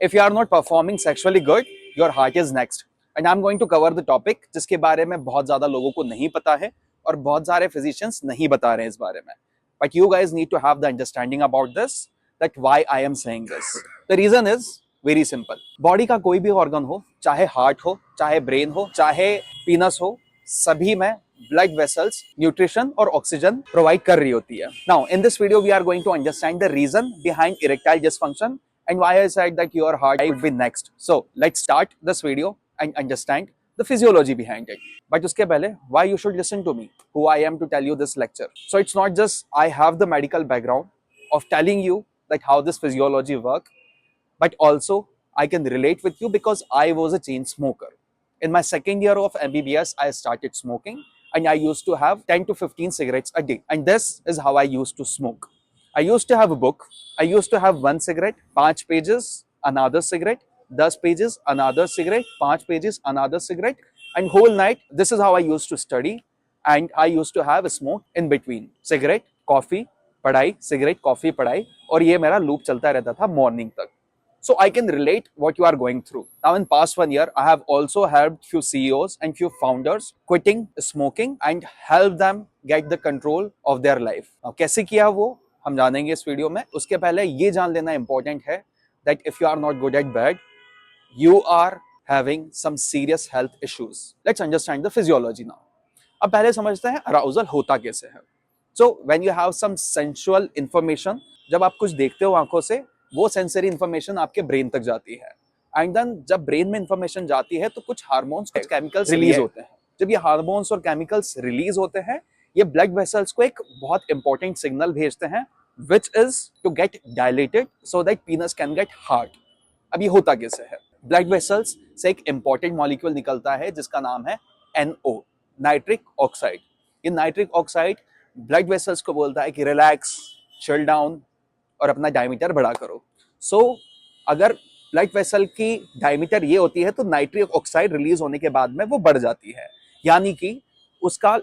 If you are not performing sexually good, your heart is next. And I'm going to cover the topic जिसके बारे में बहुत ज़्यादा लोगों को नहीं पता है और बहुत सारे physicians नहीं बता रहे हैं इस बारे में. But you guys need to have the understanding about this, that why I am saying this. The reason is very simple. Body का कोई भी organ हो, चाहे heart हो, चाहे brain हो, चाहे penis हो, सभी में blood vessels, nutrition और oxygen provide कर रही होती है. Now, in this video, we are going to understand the reason behind erectile dysfunction and why I said that your heart will be next. So, let's start this video and understand the physiology behind it. But uske pehle, why you should listen to me, who I am to tell you this lecture. So, it's not just I have the medical background of telling you that how this physiology work, but also I can relate with you because I was a chain smoker. In my second year of MBBS, I started smoking and I used to have 10 to 15 cigarettes a day. And this is how I used to smoke. I used to have a book. I used to have one cigarette, 5 pages, another cigarette, 10 pages, another cigarette, 5 pages, another cigarette. And whole night, this is how I used to study. And I used to have a smoke in between. Cigarette, coffee, पढ़ाई, cigarette, coffee, पढ़ाई. और ये मेरा loop चलता रहता था morning तक. So I can relate what you are going through. Now in past 1 year, I have also helped few CEOs and few founders quitting smoking and help them get the control of their life. Now कैसे किया वो हम जानेंगे इस video में. उसके पहले ये जान लेना important है that if you are not good at bed, you are having some serious health issues. Let's understand the physiology now. अब पहले समझते हैं arousal होता कैसे है. So when you have some sensual information, जब आप कुछ देखते हो आंखों से, वो सेंसरी इंफॉर्मेशन आपके ब्रेन तक जाती है. एंड देन जब ब्रेन में इंफॉर्मेशन जाती है तो कुछ हार्मोन्स, कुछ केमिकल्स रिलीज होते हैं. जब ये हार्मोन्स और केमिकल्स रिलीज होते हैं, ये ब्लड वेसल्स को एक बहुत इंपॉर्टेंट सिग्नल भेजते हैं, which is to get dilated so that penis can get hard. अब ये होता कैसे है? ब्लड वेसल्स से एक इंपॉर्टेंट मॉलिक्यूल निकलता है जिसका नाम है NO, नाइट्रिक ऑक्साइड. ये नाइट्रिक ऑक्साइड ब्लड वेसल्स को बोलता है कि रिलैक्स, चिल डाउन और अपना डायमीटर बढ़ा करो. सो अगर ब्लड वेसल की डायमीटर ये होती है तो नाइट्रिक ऑक्साइड रिलीज होने के बाद में वो बढ़ जाती है, यानी कि उसका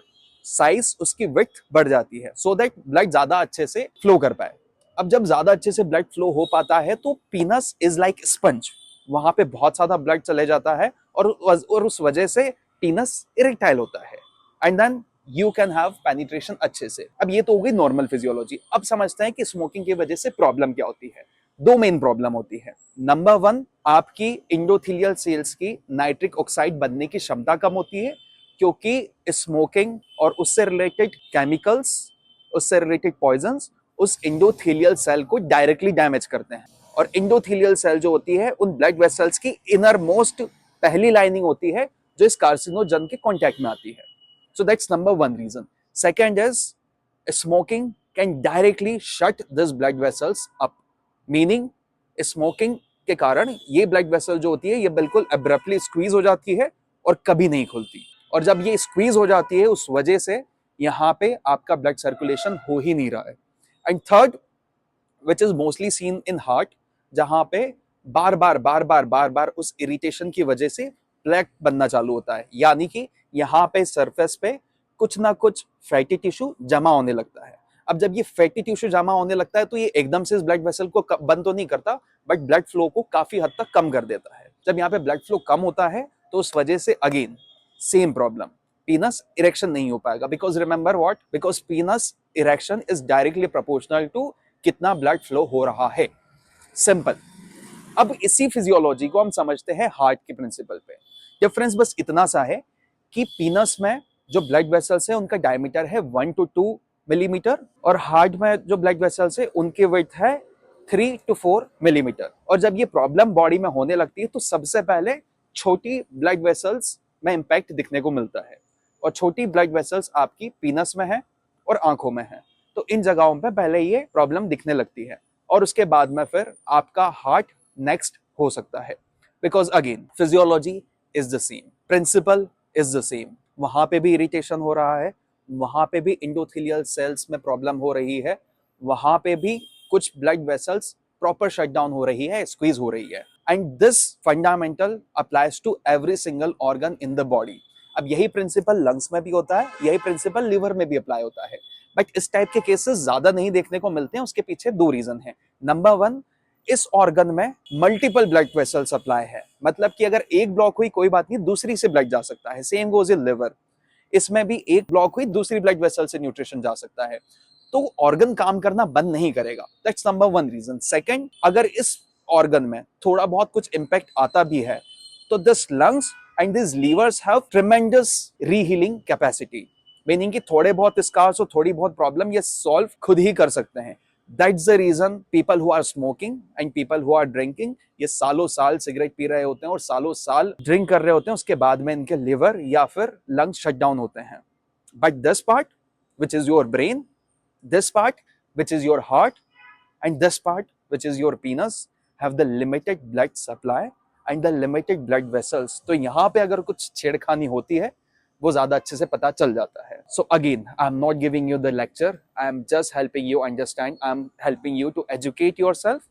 साइज, उसकी विड्थ बढ़ जाती है, सो दैट ब्लड ज्यादा अच्छे से फ्लो कर पाए. अब जब ज्यादा अच्छे से ब्लड फ्लो हो पाता है तो पीनस इज लाइक स्पंज, वहां पे बहुत ज्यादा ब्लड चले जाता है और उस वजह से पीनस इरेक्टाइल होता है. And then you can have penetration अच्छे से. अब ये तो हो गई नॉर्मल फिजियोलॉजी. अब समझते हैं कि स्मोकिंग की वजह से प्रॉब्लम क्या होती है. दो मेन प्रॉब्लम होती है. नंबर 1, आपकी इंडोथेलियल सेल्स की नाइट्रिक ऑक्साइड बनने की क्षमता कम होती है, क्योंकि स्मोकिंग और उससे रिलेटेड केमिकल्स, उससे रिलेटेड पॉइजन्स उस इंडोथेलियल सेल को डायरेक्टली डैमेज करते हैं. और इंडोथेलियल सेल जो होती है उन ब्लड वेसल्स की इनर मोस्ट पहली लाइनिंग होती है जो इस कार्सिनोजन के कॉन्टैक्ट में आती है. So that's number 1 reason. Second is smoking can directly shut this blood vessels up. Meaning smoking के कारण ये blood vessel जो होती है ये बिल्कुल abruptly squeeze हो जाती है और कभी नहीं खुलती. और जब ये squeeze हो जाती है उस वजह से यहाँ पे आपका blood circulation हो ही नहीं रहा है. And third, which is mostly seen in heart, जहाँ पे बार बार उस irritation की वजह से प्लेक बनना चालू होता है, यानी कि यहाँ पे सरफेस पे कुछ ना कुछ फैटी टिश्यू जमा होने लगता है. अब जब ये फैटी टिश्यू जमा होने लगता है तो ये एकदम से इस ब्लड वेसल को बंद तो नहीं करता, बट ब्लड फ्लो को काफी हद तक कम कर देता है. जब यहाँ पे ब्लड फ्लो कम होता है तो उस वजह से again same problem, penis erection नहीं हो पाएगा. Because remember what, because penis erection is directly proportional to कितना ब्लड फ्लो हो रहा है. सिंपल. अब इसी फिजियोलॉजी को हम समझते हैं हार्ट के प्रिंसिपल पे. डिफरेंस बस इतना सा है कि पीनस में जो ब्लड वेसल्स है उनका डायमीटर है 1 to 2 मिलीमीटर और हार्ट में जो ब्लड वेसल्स है उनकी विड्थ है 3 to 4 मिलीमीटर. और जब ये प्रॉब्लम बॉडी में होने लगती है तो सबसे पहले छोटी ब्लड वेसल्स में इंपैक्ट दिखने को मिलता है. और छोटी ब्लड वेसल्स आपकी पीनस में है और आंखों में है, तो इन जगहों पे पहले ये प्रॉब्लम दिखने लगती है और उसके बाद में फिर आपका हार्ट नेक्स्ट हो सकता है. Because again physiology is the same, principle is the same. वहां पे भी इरिटेशन हो रहा है, वहां पे भी इंडोथेलियल सेल्स में प्रॉब्लम हो रही है, वहां पे भी कुछ ब्लड वेसल्स प्रॉपर शटडाउन हो रही है, स्क्वीज हो रही है. And this fundamental applies to every single organ in the body. अब यही प्रिंसिपल लंग्स में भी होता है, यही प्रिंसिपल लिवर में भी अप्लाई होता है, बट इस टाइप के केसेस ज्यादा नहीं देखने को मिलते हैं. उसके पीछे 2 रीजन है. नंबर 1, इस ऑर्गन में मल्टीपल ब्लड वेसल सप्लाई है, मतलब कि अगर एक ब्लॉक हुई कोई बात नहीं, दूसरी से ब्लड जा सकता है। सेम गोज इन लिवर, इसमें भी एक ब्लॉक हुई दूसरी ब्लड वेसल से न्यूट्रिशन जा सकता है, तो ऑर्गन काम करना बंद नहीं करेगा। That's number one reason. Second, अगर इस ऑर्गन में थोड़ा बहुत कुछ इंपैक्ट आता भी है तो this lungs and this livers have tremendous rehealing capacity, meaning कि थोड़े बहुत स्कार्स और थोड़ी बहुत प्रॉब्लम ये सॉल्व खुद ही कर सकते हैं। That's the reason people who are smoking and people who are drinking, ये सालों साल सिगरेट पी रहे होते हैं और सालों साल ड्रिंक कर रहे होते हैं, उसके बाद में इनके लिवर या फिर लंग्स शट डाउन होते हैं। But this part which is your brain, this part which is your heart, and this part which is your penis have the limited blood supply and the limited blood vessels। तो यहाँ पे अगर कुछ छेड़खानी होती है वो ज्यादा अच्छे से पता चल जाता है। So again, I'm not giving you the lecture, I'm just helping you understand, I'm helping you to educate yourself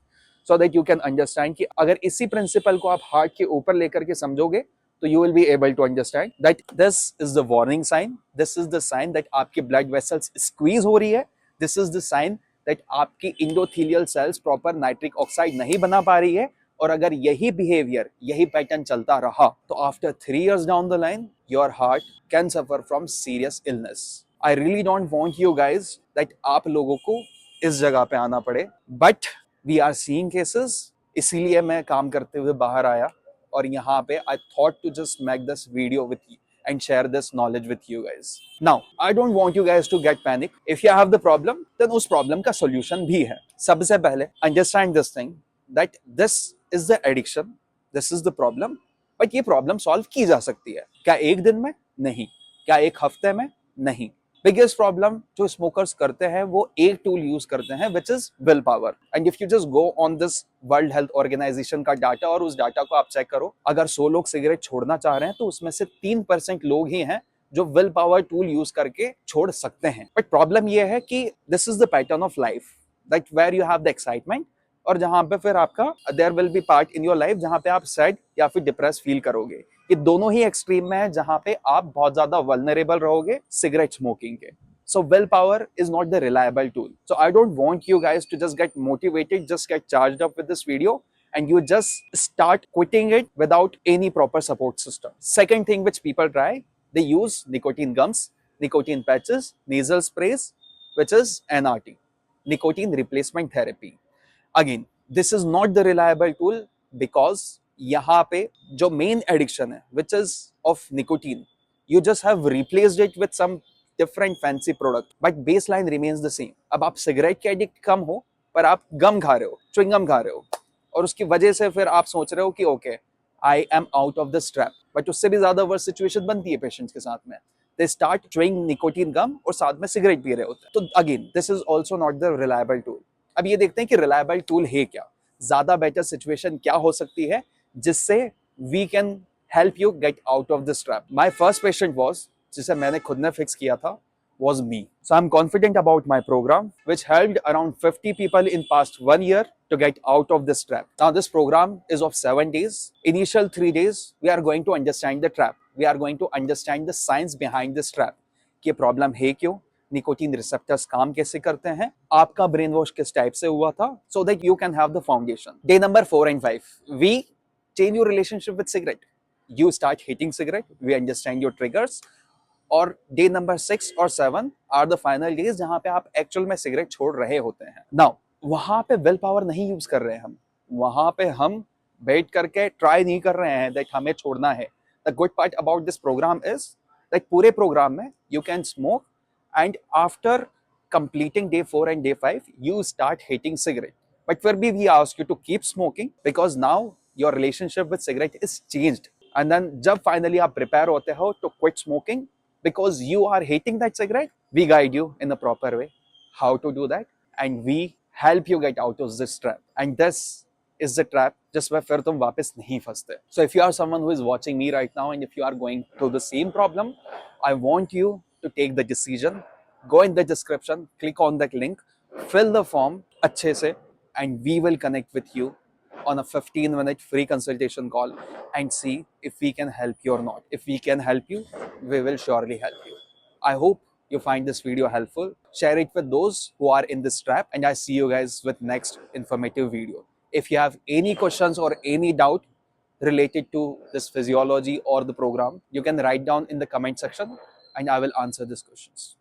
so that you can understand कि अगर इसी प्रिंसिपल को आप हार्ट के ऊपर लेकर के समझोगे तो you will be able to understand that this is the warning sign, this is the sign that आपकी blood vessels squeeze हो रही है, this is the sign that आपकी endothelial cells proper nitric oxide नहीं बना पा रही है। और अगर यही बिहेवियर, यही पैटर्न चलता रहा तो after 3 years down the line your heart can suffer from serious illness। I really don't want you guys that आप लोगों को इस जगह पे आना पड़े, but we are seeing cases, इसीलिए मैं काम करते हुए बाहर आया और यहाँ पे I thought to just make this video with you and share this knowledge with you guys। Now, I don't want you guys to get panic। If you have the problem, then उस problem का solution भी है। सबसे पहले understand this thing that this is the addiction, this is the problem, but ये problem solve की जा सकती है। क्या एक दिन में? नहीं। क्या एक हफ्ते में? नहीं। बिगेस्ट प्रॉब्लम जो स्मोकर्स करते हैं वो एक टूल यूज करते हैं which is will power. And if you just go on this World Health Organization का डाटा और उस डाटा को आप चेक करो, अगर 100 लोग सिगरेट छोड़ना चाह रहे हैं तो उसमें से 3% लोग ही हैं जो विल पावर टूल यूज करके छोड़ सकते हैं। बट प्रॉब्लम ये है कि this is the pattern of life that where you have the excitement और जहां पे फिर आपका there will be part in your life जहां पे आप सैड या फिर डिप्रेस फील करोगे। ये दोनों ही एक्सट्रीम में है जहां पे आप बहुत ज्यादा वल्नरेबल रहोगे सिगरेट स्मोकिंग के। So willpower is not the reliable tool। So I don't want you guys to just get motivated, just get charged up with this video and you just start quitting it without any proper support system। Second thing which people try, they use nicotine gums, nicotine patches, nasal sprays, which is NRT, nicotine replacement therapy। Again, this is not the reliable tool because यहाँ पे जो main addiction है which is of nicotine, you just have replaced it with some different fancy product but baseline remains the same। अब आप cigarette के addict कम हो पर आप गम खा रहे हो, च्युइंगम खा रहे हो और उसकी वजह से फिर आप सोच रहे हो कि okay I am out of this trap, but उससे भी ज्यादा वर्स सिचुएशन बनती है पेशेंट्स के साथ में। They start chewing nicotine gum और साथ में सिगरेट पी रहे होते हैं। तो again this is also not the reliable tool. अब ये देखते हैं कि रिलायबल टूल है क्या, ज्यादा बेटर सिचुएशन क्या हो सकती है जिससे we can help you get out of this trap. My first patient was, जिसे मैंने खुद ने फिक्स किया था, was me। So I'm confident about my program which helped around 50 people in past 1 year to get out of this trap। Now this program is of 7 days। Initial 3 days we are going to understand the trap, we are going to understand the science behind this trap कि problem है क्यों, nicotine receptors काम कैसे करते हैं, आपका brain wash किस type से हुआ था, so that you can have the foundation। Day number 4 and 5 we change your relationship with cigarette। You start hating cigarette, we understand your triggers। और डे नंबर 6 और 7 आर द फाइनल डेज जहां पे आप actual में cigarette छोड़ रहे होते हैं। नाउ वहां पे विल पावर नहीं यूज कर रहे हैं हम, वहां पे हम बैठ करके ट्राई नहीं कर रहे हैं दैट हमें छोड़ना है। The good part about this program is that पूरे प्रोग्राम में you can smoke and after completing day 4 and day 5 you start hating cigarette, but फिर भी we ask you to keep smoking because now your relationship with cigarette is changed। and then जब finally आप prepare होते हो to quit smoking because you are hating that cigarette, we guide you in a proper way how to do that and we help you get out of this trap। and this is the trap जिसमें फिर तुम वापस नहीं फंसते। So if you are someone who is watching me right now and if you are going through the same problem, I want you to take the decision, go in the description, click on that link, fill the form अच्छे से and we will connect with you on a 15-minute free consultation call and see if we can help you or not। If we can help you, we will surely help you। I hope you find this video helpful, share it with those who are in this trap and I see you guys with next informative video। If you have any questions or any doubt related to this physiology or the program, you can write down in the comment section and I will answer these questions.